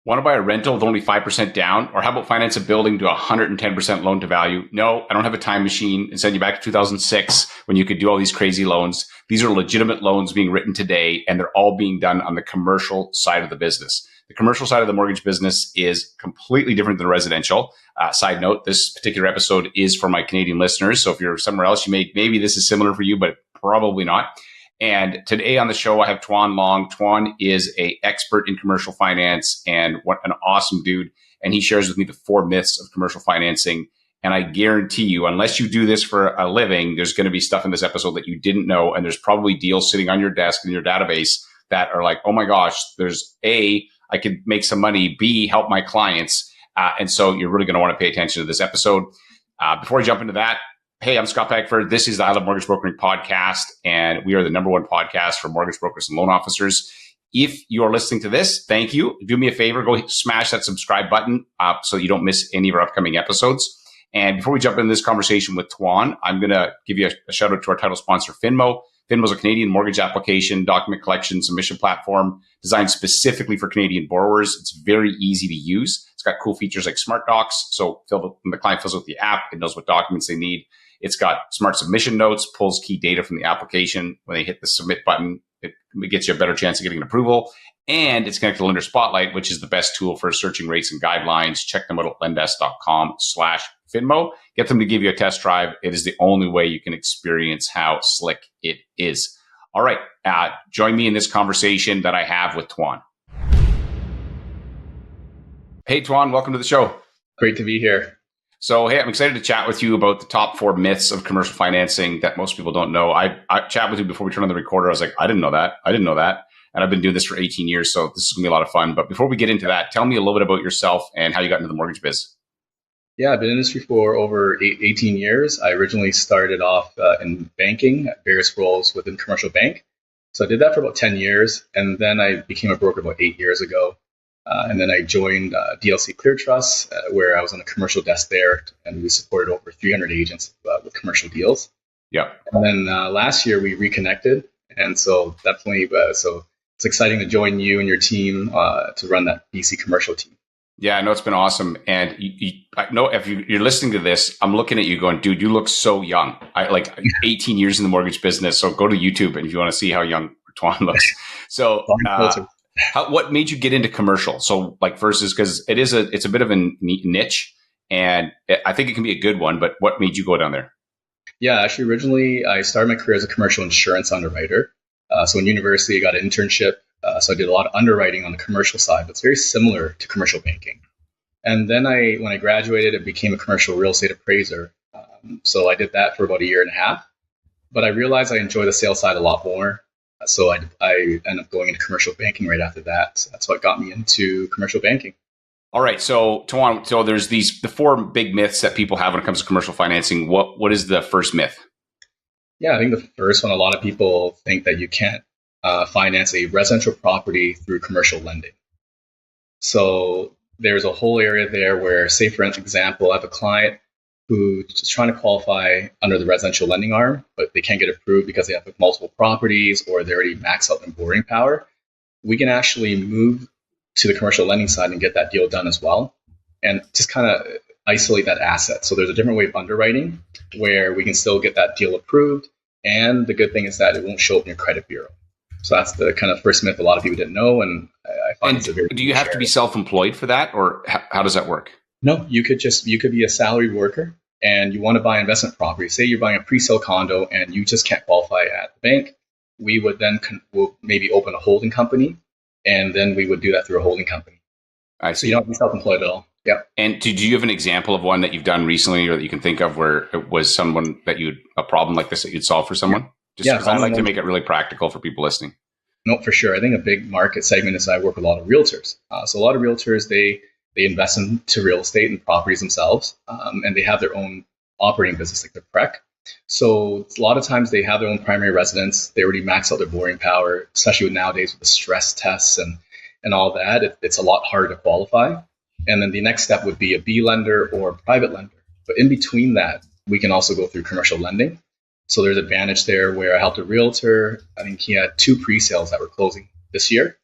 Want to buy a rental with only 5% down? Or how about finance a building to 110% loan to value? No, I don't have a time machine and send you back to 2006 when you could do all these crazy loans. These are legitimate loans being written today, and they're all being done on the commercial side of the business. The commercial side of the mortgage business is completely different than residential. Side note, this particular episode is for my Canadian listeners. So if you're somewhere else, maybe this is similar for you, but probably not. And today on the show, I have Tuan Luong. Tuan is an expert in commercial finance and what an awesome dude. And he shares with me the 4 myths of commercial financing. And I guarantee you, unless you do this for a living, there's going to be stuff in this episode that you didn't know. And there's probably deals sitting on your desk in your database that are like, oh my gosh, there's A, I could make some money, B, help my clients. And so you're really going to want to pay attention to this episode. Before I jump into that, hey, I'm Scott Peckford. This is the ILMB Mortgage Brokering Podcast, and we are the #1 podcast for mortgage brokers and loan officers. If you are listening to this, thank you. Do me a favor, go smash that subscribe button so you don't miss any of our upcoming episodes. And before we jump into this conversation with Tuan, I'm going to give you a shout out to our title sponsor, Finmo. Finmo is a Canadian mortgage application, document collection, submission platform designed specifically for Canadian borrowers. It's very easy to use. It's got cool features like Smart Docs. So when the client fills out the app, it knows what documents they need. It's got smart submission notes, pulls key data from the application. When they hit the submit button, it gets you a better chance of getting an approval. And it's connected to Lender Spotlight, which is the best tool for searching rates and guidelines. Check them out at lendesk.com/Finmo. Get them to give you a test drive. It is the only way you can experience how slick it is. All right. Join me in this conversation that I have with Tuan. Hey, Tuan, welcome to the show. Great to be here. So, hey, I'm excited to chat with you about the top 4 myths of commercial financing that most people don't know. I chatted with you before we turned on the recorder. I was like, I didn't know that. And I've been doing this for 18 years, so this is going to be a lot of fun. But before we get into that, tell me a little bit about yourself and how you got into the mortgage biz. Yeah, I've been in the industry for over 18 years. I originally started off in banking at various roles within commercial bank. So I did that for about 10 years, and then I became a broker about 8 years ago. And then I joined DLC Clear Trust, where I was on the commercial desk there, and we supported over 300 agents with commercial deals. Yeah. And then last year we reconnected, and so definitely, so it's exciting to join you and your team to run that BC commercial team. Yeah, I know it's been awesome. And I know if you're listening to this, I'm looking at you going, dude, you look so young. I like 18 years in the mortgage business. So go to YouTube and if you want to see how young Tuan looks. So what made you get into commercial? So like versus, because it's a bit of a niche and I think it can be a good one, but what made you go down there? Yeah, actually, originally I started my career as a commercial insurance underwriter. So in university, I got an internship. So I did a lot of underwriting on the commercial side, but it's very similar to commercial banking. And then when I graduated, I became a commercial real estate appraiser. So I did that for about a year and a half. But I realized I enjoy the sales side a lot more. So I ended up going into commercial banking right after that. So that's what got me into commercial banking. All right. So Tuan, so there's the 4 big myths that people have when it comes to commercial financing. What is the first myth? Yeah, I think the first one, a lot of people think that you can't finance a residential property through commercial lending. So there's a whole area there where, say for example, I have a client who is trying to qualify under the residential lending arm, but they can't get approved because they have multiple properties or they already maxed out their borrowing power. We can actually move to the commercial lending side and get that deal done as well, and just kind of isolate that asset. So there's a different way of underwriting where we can still get that deal approved. And the good thing is that it won't show up in your credit bureau. So that's the kind of first myth a lot of people didn't know. And I find it's a very... Do you have to be self-employed for that, or how does that work? No, you could be a salaried worker and you want to buy investment property. Say you're buying a pre-sale condo and you just can't qualify at the bank. We would then we'll maybe open a holding company, and then we would do that through a holding company. I see. So you don't have to be self-employed at all. Yeah. And do you have an example of one that you've done recently or that you can think of where it was someone that a problem like this that you'd solve for someone? Just because I like to make it really practical for people listening. No, for sure. I think a big market segment is I work with a lot of realtors. So a lot of realtors, they invest into real estate and properties themselves, and they have their own operating business, like their PREC. So a lot of times they have their own primary residence. They already max out their borrowing power, especially nowadays with the stress tests and all that. It's a lot harder to qualify. And then the next step would be a B lender or a private lender. But in between that, we can also go through commercial lending. So there's advantage there where I helped a realtor. I think he had 2 pre-sales that were closing this year,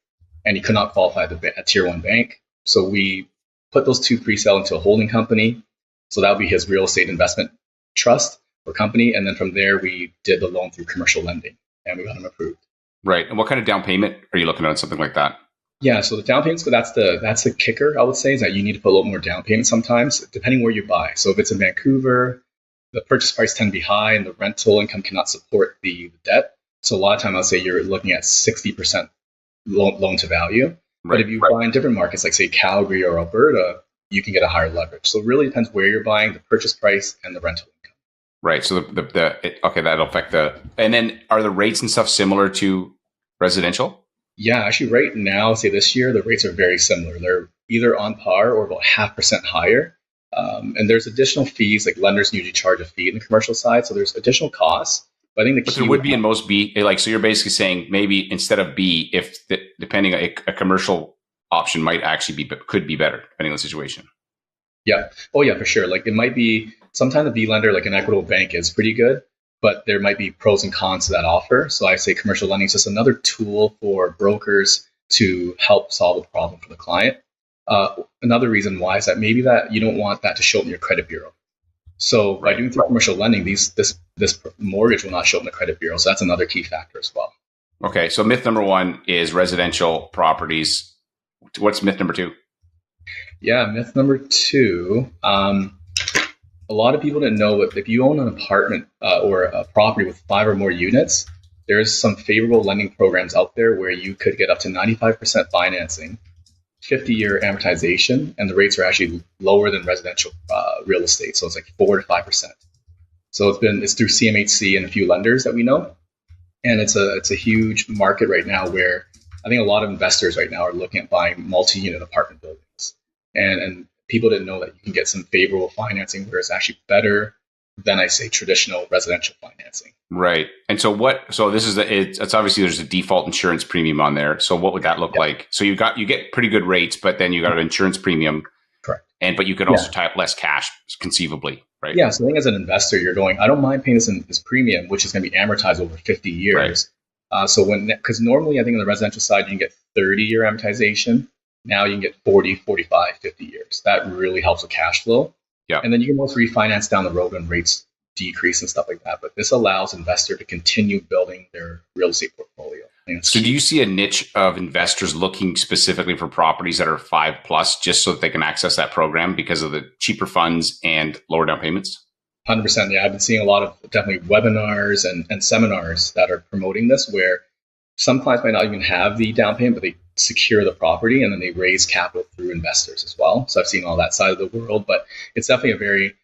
and he could not qualify at a tier 1 bank. So we put those two pre-sale into a holding company. So that would be his real estate investment trust or company. And then from there, we did the loan through commercial lending and we got him approved. Right. And what kind of down payment are you looking at on something like that? Yeah, so the down payments, that's the kicker, I would say, is that you need to put a little more down payment sometimes, depending where you buy. So if it's in Vancouver, the purchase price tend to be high and the rental income cannot support the debt. So a lot of time I'll say you're looking at 60% loan to value. Right. But if you buy in different markets, like say Calgary or Alberta, you can get a higher leverage. So it really depends where you're buying, the purchase price, and the rental income. Right. So okay, that'll affect and then are the rates and stuff similar to residential? Yeah, actually right now, say this year, the rates are very similar. They're either on par or about 0.5% higher. And there's additional fees, like lenders usually charge a fee in the commercial side. So there's additional costs. But I think there would be in most B, like, so you're basically saying maybe instead of B, depending a commercial option might actually could be better depending on the situation. Yeah. Oh yeah, for sure. Like it might be, sometimes a B lender, like an Equitable Bank is pretty good, but there might be pros and cons to that offer. So I say commercial lending is just another tool for brokers to help solve a problem for the client. Another reason why is that maybe that you don't want that to show up in your credit bureau. So by doing through commercial lending, this mortgage will not show up in the credit bureau. So that's another key factor as well. Okay. So myth number one is residential properties. What's myth number two? Yeah, myth number two. A lot of people didn't know, but if you own an apartment or a property with 5 or more units, there's some favorable lending programs out there where you could get up to 95% financing, 50-year amortization, and the rates are actually lower than residential real estate. So it's like 4 to 5%. So it's through CMHC and a few lenders that we know, and it's a huge market right now where I think a lot of investors right now are looking at buying multi-unit apartment buildings, and people didn't know that you can get some favorable financing where it's actually better than I say traditional residential financing. Right. And so this is it's obviously there's a default insurance premium on there. So what would that look like? So you get pretty good rates, but then you got an insurance premium. Correct. But you could also tie up less cash conceivably, right? Yeah. So I think as an investor, you're going, I don't mind paying this premium, which is going to be amortized over 50 years. Right. Because normally I think on the residential side, you can get 30-year amortization. Now you can get 40, 45, 50 years. That really helps with cash flow. Yeah. And then you can also refinance down the road when rates decrease and stuff like that. But this allows investor to continue building their real estate portfolio. So do you see a niche of investors looking specifically for properties that are 5+ just so that they can access that program because of the cheaper funds and lower down payments? 100%. Yeah. I've been seeing a lot of definitely webinars and seminars that are promoting this where some clients might not even have the down payment, but they secure the property and then they raise capital through investors as well. So I've seen all that side of the world, but it's definitely a very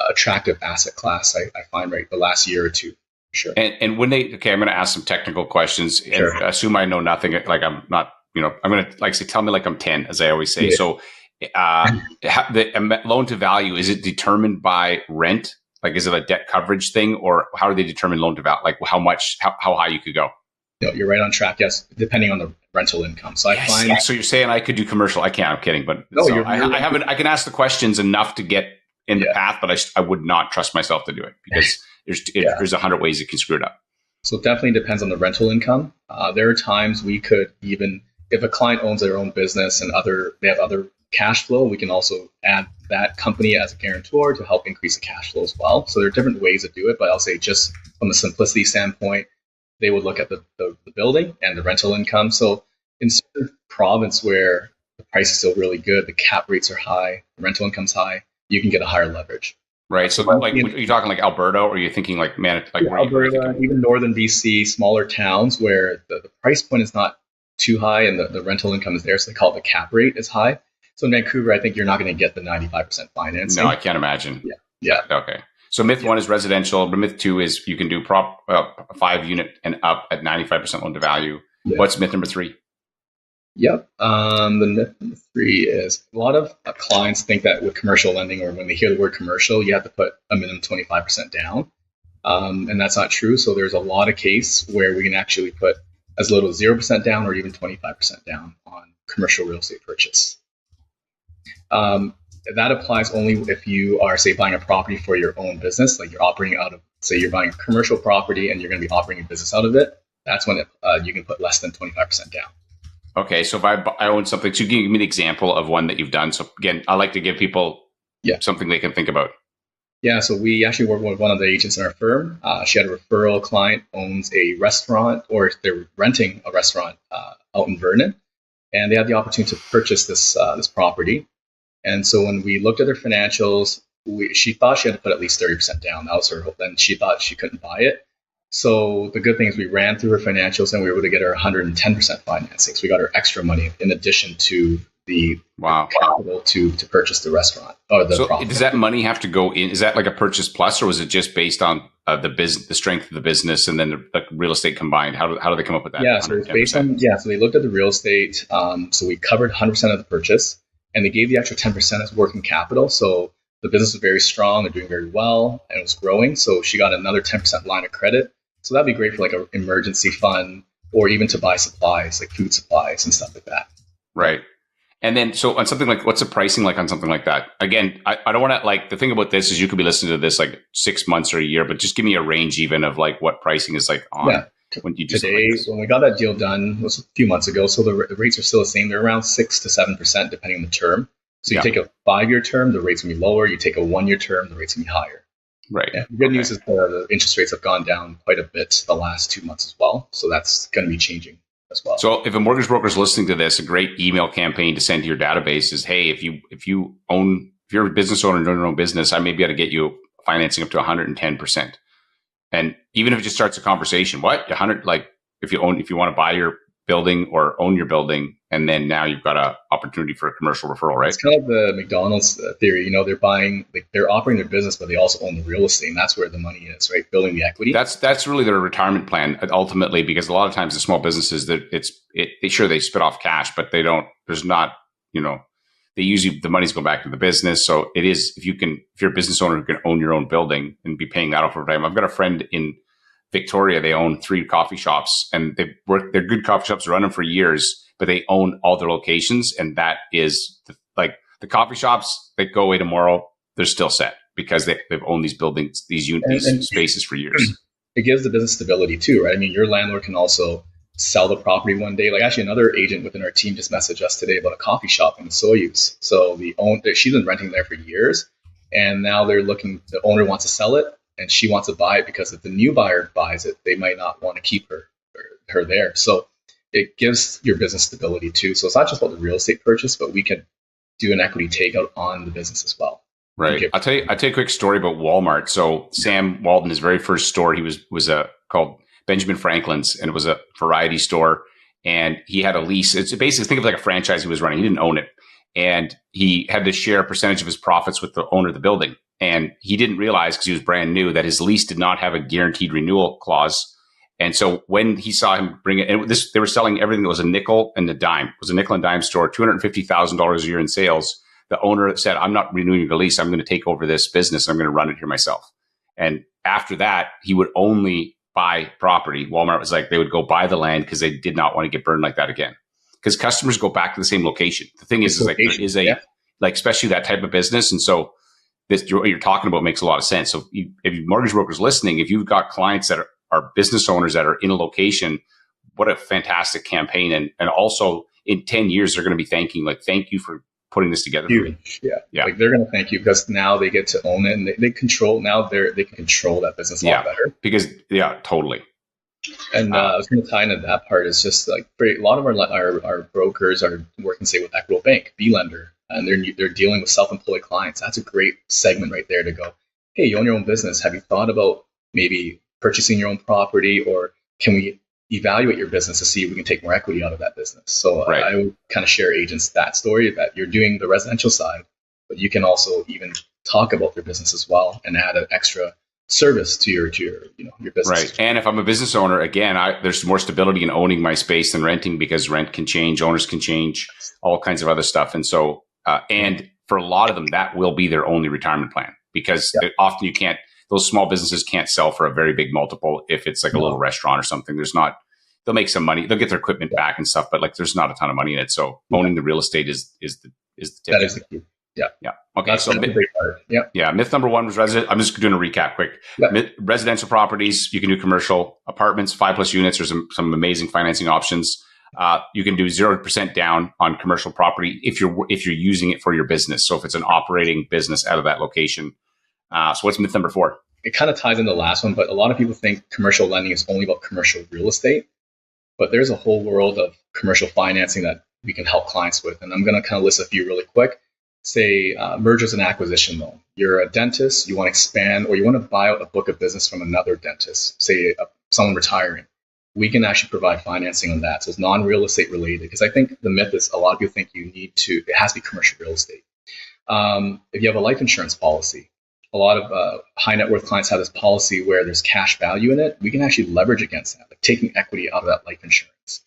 attractive asset class, I find, right, the last year or two. Sure. And when I'm going to ask some technical questions. Sure. And assume I know nothing. Like I'm not, I'm going to say, tell me like I'm 10, as I always say. Yeah. So the loan to value, is it determined by rent? Like, is it a debt coverage thing, or how do they determine loan to value? Like how high you could go? No, you're right on track. Yes, depending on the rental income. So I find. So you're saying I could do commercial? I can't. I'm kidding, but no, so I haven't. I can ask the questions enough to get in the path, but I would not trust myself to do it because there's 100 ways it can screw it up. So it definitely depends on the rental income. There are times we could even, if a client owns their own business and they have other cash flow, we can also add that company as a guarantor to help increase the cash flow as well. So there are different ways to do it, but I'll say just from a simplicity standpoint, they would look at the building and the rental income. So in certain province where the price is still really good, the cap rates are high, the rental income's high, you can get a higher leverage. Right. So like, are you talking like Alberta, or are you thinking like Alberta, even northern BC, smaller towns where the price point is not too high and the rental income is there. So they call it the cap rate is high. So in Vancouver, I think you're not going to get the 95% financing. No, I can't imagine. Yeah. Okay. So myth one is residential, but myth two is you can do 5 unit and up at 95% loan to value. Yeah. What's myth number 3? Yep. The myth number 3 is a lot of clients think that with commercial lending, or when they hear the word commercial, you have to put a minimum 25% down. And that's not true. So there's a lot of case where we can actually put as little as 0% down or even 25% down on commercial real estate purchase. That applies only if you are, say, buying a property for your own business, like you're operating out of, say, you're buying a commercial property and you're going to be operating a business out of it. That's when you can put less than 25% down. Okay, so if I own something, so you can give me an example of one that you've done. So again, I like to give people something they can think about. Yeah, so we actually work with one of the agents in our firm. She had a referral client, owns a restaurant, or they're renting a restaurant out in Vernon, and they had the opportunity to purchase this property. And so when we looked at her financials, she thought she had to put at least 30% down. That was her hope. And she thought she couldn't buy it. So the good thing is we ran through her financials and we were able to get her 110% financing. So we got her extra money in addition to the capital to purchase the restaurant or the property. Does that money have to go in? Is that like a purchase plus, or was it just based on the strength of the business and then the real estate combined? How do they come up with that? Yeah, so it's based on So they looked at the real estate. So we covered 100% of the purchase, and they gave the extra 10% as working capital. So the business was very strong, they're doing very well, and it was growing. So she got another 10% line of credit. So that'd be great for like an emergency fund, or even to buy supplies like food supplies and stuff like that. Right. And then, so on something like, what's the pricing like on something like that? Again, I don't want to, like, the thing about this is you could be listening to this like 6 months or a year, but just give me a range even of like what pricing is like on when you do today. Like when we got that deal done, it was a few months ago. So the rates are still the same. They're around 6 to 7% depending on the term. So you take a 5-year term, the rates will be lower. You take a 1-year term, the rates will be higher. Right. Yeah. The good news is the interest rates have gone down quite a bit the last 2 months as well. So that's going to be changing as well. So if a mortgage broker is listening to this, a great email campaign to send to your database is, hey, if you're a business owner and own your own business, I may be able to get you financing up to 110%. And even if it just starts a conversation, what 100, like if you want to buy your building or own your building, and then now you've got an opportunity for a commercial referral, right? It's kind of like the McDonald's theory. They're operating their business, but they also own the real estate, and that's where the money is, right? Building the equity. That's really their retirement plan ultimately, because a lot of times the small businesses they spit off cash, but they don't. There's not, they usually the money's going back to the business. So it is if you're a business owner who can own your own building and be paying that off over time. I've got a friend in Victoria. They own 3 coffee shops, and they're good coffee shops, run them for years, but they own all their locations. And that is the coffee shops that go away tomorrow, they're still set because they've owned these buildings, these spaces for years. It gives the business stability too, right? I mean, your landlord can also sell the property one day. Like actually another agent within our team just messaged us today about a coffee shop in the Soyuz. So she's been renting there for years, and now the owner wants to sell it and she wants to buy it, because if the new buyer buys it, they might not want to keep her there. So it gives your business stability too. So it's not just about the real estate purchase, but we can do an equity takeout on the business as well. Right. I'll tell you a quick story about Walmart. So Sam Walton, his very first store, he was called Benjamin Franklin's, and it was a variety store, and he had a lease. It's basically, think of like a franchise he was running. He didn't own it, and he had to share a percentage of his profits with the owner of the building. And he didn't realize, because he was brand new, that his lease did not have a guaranteed renewal clause. And so when he saw him bring it, and they were selling everything that was a nickel and a dime. It was a nickel and dime store, $250,000 a year in sales. The owner said, I'm not renewing the lease. I'm going to take over this business. I'm going to run it here myself. And after that, he would only buy property. Walmart was like, they would go buy the land because they did not want to get burned like that again. Because customers go back to the same location. The thing is like, there is especially that type of business. And so what you're talking about makes a lot of sense. So if you mortgage brokers listening, if you've got clients that are business owners that are in a location, what a fantastic campaign. And also in 10 years, they're going to be thank you for putting this together. Huge. Yeah. Like they're going to thank you, because now they get to own it, and they can control that business a lot better. Because totally. And I was going to tie into that part. Is just like a lot of our brokers are working, say, with Equitable Bank, B lender, and they're dealing with self-employed clients. That's a great segment right there to go, hey, you own your own business. Have you thought about maybe purchasing your own property, or can we evaluate your business to see if we can take more equity out of that business? So I would kind of share agents that story, that you're doing the residential side, but you can also even talk about their business as well and add an extra service to your business. Right. And if I'm a business owner, again, there's more stability in owning my space than renting, because rent can change, owners can change, all kinds of other stuff. And so, and for a lot of them, that will be their only retirement plan, because often those small businesses can't sell for a very big multiple. If it's like a little restaurant or something, they'll make some money. They'll get their equipment back and stuff, but like there's not a ton of money in it. So owning the real estate is the tip. That is the key. Yeah. Okay. That's the big part. Yeah. Myth number 1 was resident. I'm just doing a recap quick. Yeah. Residential properties, you can do commercial apartments, 5+ units. There's some amazing financing options. You can do 0% down on commercial property if you're using it for your business. So if it's an operating business out of that location. So what's myth number 4? It kind of ties into the last one, but a lot of people think commercial lending is only about commercial real estate. But there's a whole world of commercial financing that we can help clients with. And I'm going to kind of list a few really quick. Say mergers and acquisition loan. You're a dentist, you want to expand, or you want to buy out a book of business from another dentist, say someone retiring. We can actually provide financing on that. So it's non-real estate related, because I think the myth is a lot of people think it has to be commercial real estate. If you have a life insurance policy, a lot of high net worth clients have this policy where there's cash value in it. We can actually leverage against that, like taking equity out of that life insurance.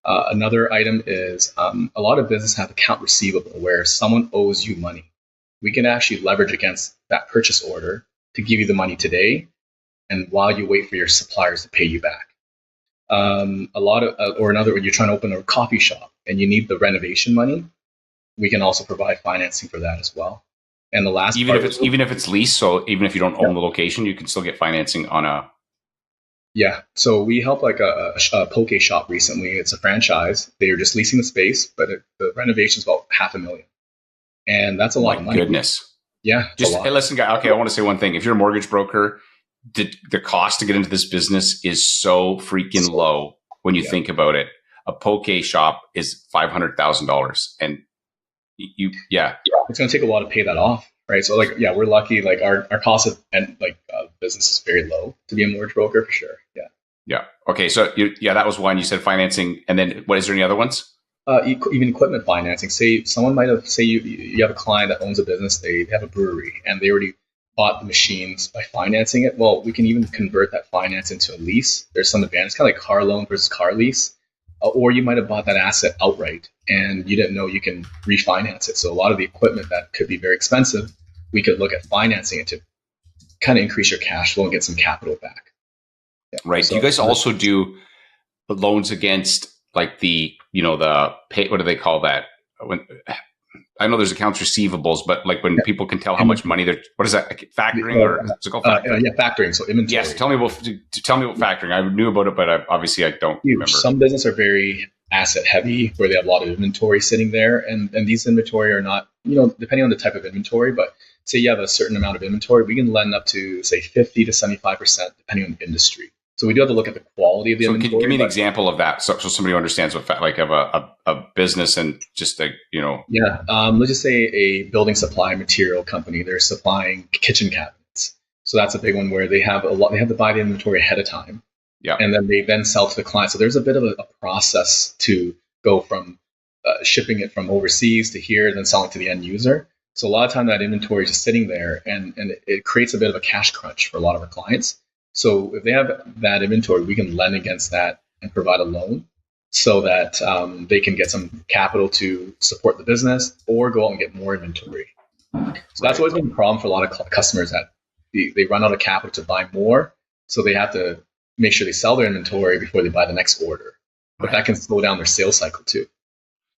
Another item is a lot of businesses have account receivable where someone owes you money. We can actually leverage against that purchase order to give you the money today, and while you wait for your suppliers to pay you back. When you're trying to open a coffee shop and you need the renovation money, we can also provide financing for that as well. And the last even if it's leased, so even if you don't own the location, you can still get financing on a. Yeah, so we helped like a poke shop recently. It's a franchise. They are just leasing the space, but the renovation is about $500,000, and that's a lot of money. Goodness. Yeah. Hey, listen, guy. Okay, I want to say one thing. If you're a mortgage broker, the cost to get into this business is so freaking low when you think about it. A poke shop is $500,000, and it's going to take a while to pay that off, right? So we're lucky. Like our cost of business is very low to be a mortgage broker for sure. Yeah. Okay. So that was one. You said financing, and then what is there any other ones? Even equipment financing. Say someone might have you have a client that owns a business. They have a brewery and they already bought the machines by financing it. Well, we can even convert that finance into a lease. There's some advantage, kind of like car loan versus car lease. Or you might have bought that asset outright and you didn't know you can refinance it. So a lot of the equipment that could be very expensive, we could look at financing it to kind of increase your cash flow and get some capital back. Yeah. Right. So, do you guys also do loans against like what do they call that? When I know there's accounts receivables, but like when people can tell how much money they're, what is that? Factoring or is it called factoring? Factoring. So inventory. Yes. Tell me about factoring. I knew about it, but I don't remember. Some businesses are very asset heavy where they have a lot of inventory sitting there. And these inventory are not, depending on the type of inventory, but say you have a certain amount of inventory, we can lend up to say 50 to 75% depending on the industry. So we do have to look at the quality of the inventory. Can you give me an example of that so somebody understands what of a business and just Yeah. Let's just say a building supply material company. They're supplying kitchen cabinets. So that's a big one where they have they have to buy the inventory ahead of time. Yeah. And then they sell to the client. So there's a bit of a process to go from shipping it from overseas to here, then selling to the end user. So a lot of time that inventory is just sitting there and it creates a bit of a cash crunch for a lot of our clients. So if they have that inventory, we can lend against that and provide a loan so that they can get some capital to support the business or go out and get more inventory. So that's always been a problem for a lot of customers that they run out of capital to buy more. So they have to make sure they sell their inventory before they buy the next order. But that can slow down their sales cycle too.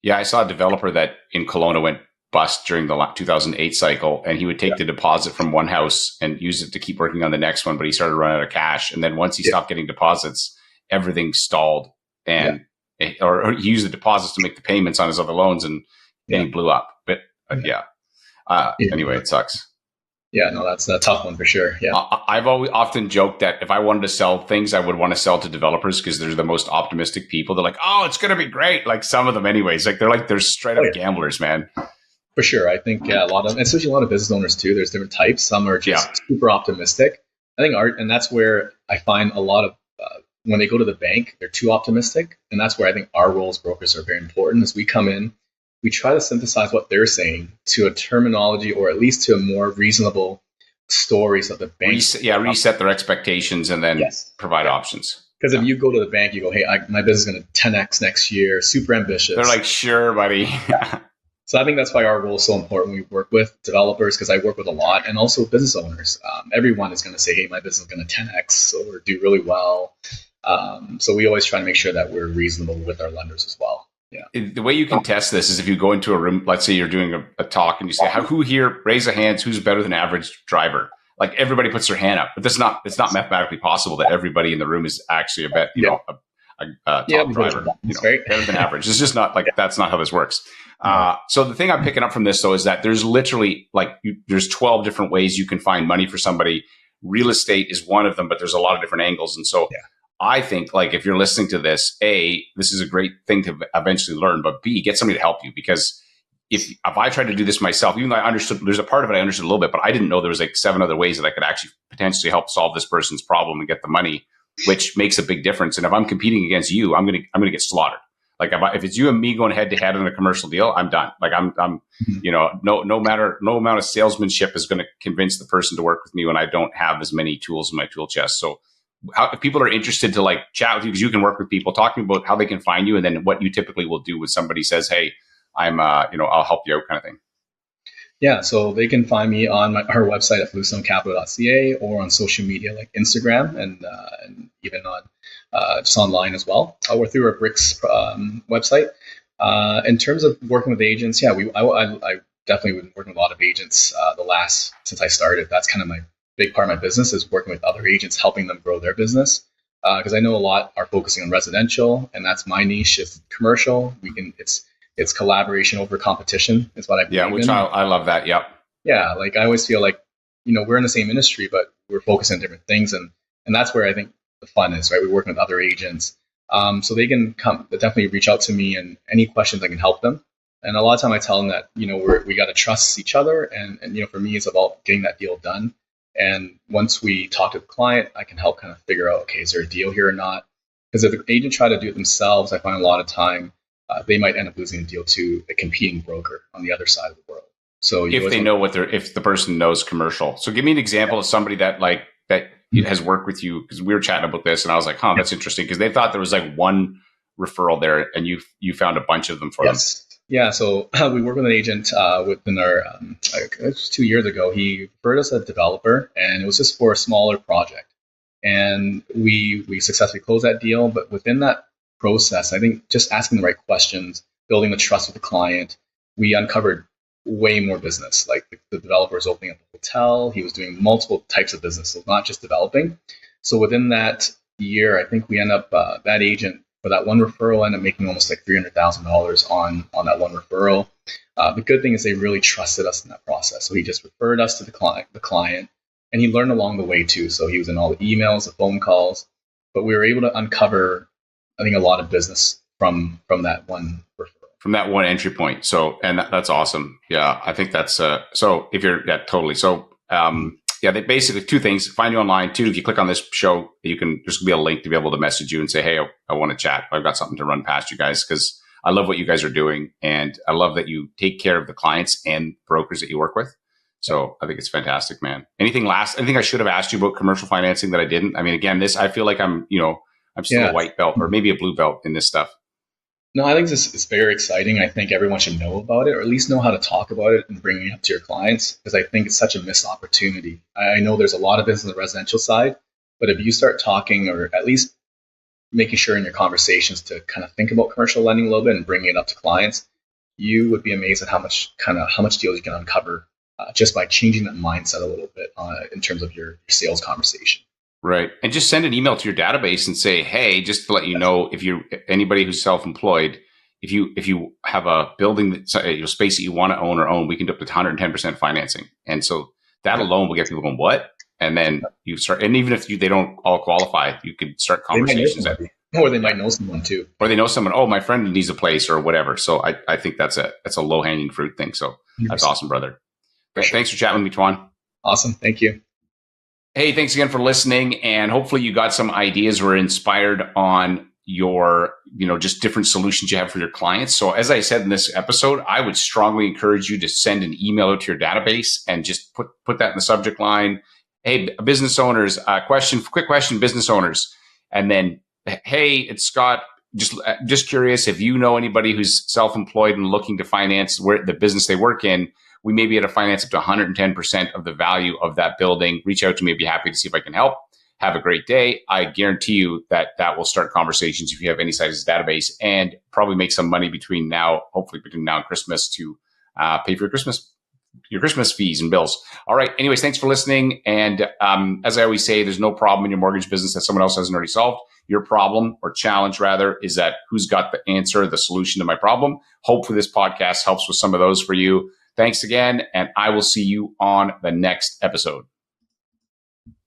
Yeah, I saw a developer that in Kelowna went bust during the 2008 cycle, and he would take the deposit from one house and use it to keep working on the next one, but he started running out of cash. And then once he stopped getting deposits, everything stalled, and or he used the deposits to make the payments on his other loans, and then he blew up. But anyway, it sucks. Yeah, no, that's a tough one for sure. Yeah, I've often joked that if I wanted to sell things, I would want to sell to developers because they're the most optimistic people. They're like, "Oh, it's going to be great." Like some of them, anyways. Like they're straight up gamblers, man. For sure. I think especially a lot of business owners too, there's different types. Some are just super optimistic. I think and that's where I find a lot of, when they go to the bank, they're too optimistic. And that's where I think our role as brokers are very important. As we come in, we try to synthesize what they're saying to a terminology or at least to a more reasonable stories of the bank. Reset their expectations and then provide options. Because if you go to the bank, you go, hey, my business is going to 10x next year, super ambitious. They're like, sure, buddy. So I think that's why our role is so important. We work with developers because I work with a lot, and also business owners. Everyone is going to say, hey, my business is going to 10x or do really well. So we always try to make sure that we're reasonable with our lenders as well. Yeah. The way you can test this is if you go into a room, let's say you're doing a talk and you say, who here, raise a hands, who's better than average driver? Like everybody puts their hand up, but it's not mathematically possible that everybody in the room is actually a Yeah, top driver, right? better than average. It's just not like, that's not how this works. So the thing I'm picking up from this though, is that there's literally there's 12 different ways you can find money for somebody. Real estate is one of them, but there's a lot of different angles. And so I think if you're listening to this, A, this is a great thing to eventually learn, but B, get somebody to help you, because if I tried to do this myself, even though I understood, there's a part of it I understood a little bit, but I didn't know there was 7 other ways that I could actually potentially help solve this person's problem and get the money, which makes a big difference. And if I'm competing against you, I'm gonna get slaughtered. If it's you and me going head to head in a commercial deal, I'm done. I'm no amount of salesmanship is going to convince the person to work with me when I don't have as many tools in my tool chest. So if people are interested to chat with you, because you can work with people, talk to me about how they can find you, and then what you typically will do when somebody says, "Hey, I'll help you out," kind of thing. Yeah, so they can find me on our website at bluestonecapital.ca, or on social media like Instagram, and even on just online as well, or through our Bricks website. In terms of working with agents, I definitely been working with a lot of agents since I started. That's kind of my big part of my business, is working with other agents, helping them grow their business. Because I know a lot are focusing on residential, and that's my niche. Is commercial. It's collaboration over competition, is what I believe in. Which I love that. Yep. Yeah, I always feel we're in the same industry, but we're focusing on different things, and that's where I think the fun is, right? We're working with other agents, so they can definitely reach out to me, and any questions I can help them. And a lot of time I tell them that we got to trust each other, and for me it's about getting that deal done. And once we talk to the client, I can help kind of figure out, okay, is there a deal here or not? Because if the agent try to do it themselves, I find a lot of time they might end up losing a deal to a competing broker on the other side of the world. So if the person knows commercial. So give me an example of somebody that has worked with you, because we were chatting about this, and I was like, that's interesting, because they thought there was one referral there, and you found a bunch of them for them. Yeah, so we worked with an agent within our, it was 2 years ago. He referred us a developer, and it was just for a smaller project. And we successfully closed that deal. But within that process, I think just asking the right questions, building the trust with the client, we uncovered way more business. The developer was opening up a hotel. He was doing multiple types of business, so not just developing. So within that year, I think we end up, that agent, for that one referral, ended up making almost $300,000 on that one referral. The good thing is they really trusted us in that process. So he just referred us to the client, and he learned along the way too. So he was in all the emails, the phone calls, but we were able to uncover, I think, a lot of business from that one referral. From that one entry point. So, and that's awesome. Yeah, I think that's, so if you're, totally. So, they basically 2 things: find you online. 2, if you click on this show, there's going to be a link to be able to message you and say, "Hey, I want to chat. I've got something to run past you guys," because I love what you guys are doing. And I love that you take care of the clients and brokers that you work with. So I think it's fantastic, man. Anything I should have asked you about commercial financing that I didn't? I mean, again, I feel like I'm still a white belt, or maybe a blue belt in this stuff. No, I think this is very exciting. I think everyone should know about it, or at least know how to talk about it and bring it up to your clients, because I think it's such a missed opportunity. I know there's a lot of business on the residential side, but if you start talking, or at least making sure in your conversations to kind of think about commercial lending a little bit and bringing it up to clients, you would be amazed at how much deals you can uncover just by changing that mindset a little bit in terms of your sales conversation. Right. And just send an email to your database and say, "Hey, just to let you know, if anybody who's self-employed, if you have a building, space that you want to own, we can do up to 110% financing." And so that alone will get people going, "What?" And then you start, and even if they don't all qualify, you could start conversations. Or they might know someone too. Or they know someone, "Oh, my friend needs a place," or whatever. So I think that's a low-hanging fruit thing. So that's awesome, brother. Thanks for chatting with me, Tuan. Awesome. Thank you. Hey, thanks again for listening. And hopefully you got some ideas or inspired on your, just different solutions you have for your clients. So as I said in this episode, I would strongly encourage you to send an email out to your database and just put that in the subject line. "Hey, business owners, quick question, business owners." And then, "Hey, it's Scott. Just curious if you know anybody who's self-employed and looking to finance the business they work in. We may be able to finance up to 110% of the value of that building. Reach out to me. I'd be happy to see if I can help. Have a great day." I guarantee you that will start conversations if you have any size database, and probably make some money hopefully between now and Christmas, to pay for your Christmas your Christmas fees and bills. All right. Anyways, thanks for listening. And as I always say, there's no problem in your mortgage business that someone else hasn't already solved. Your problem, or challenge rather, is that who's got the answer, the solution to my problem. Hopefully this podcast helps with some of those for you. Thanks again, and I will see you on the next episode.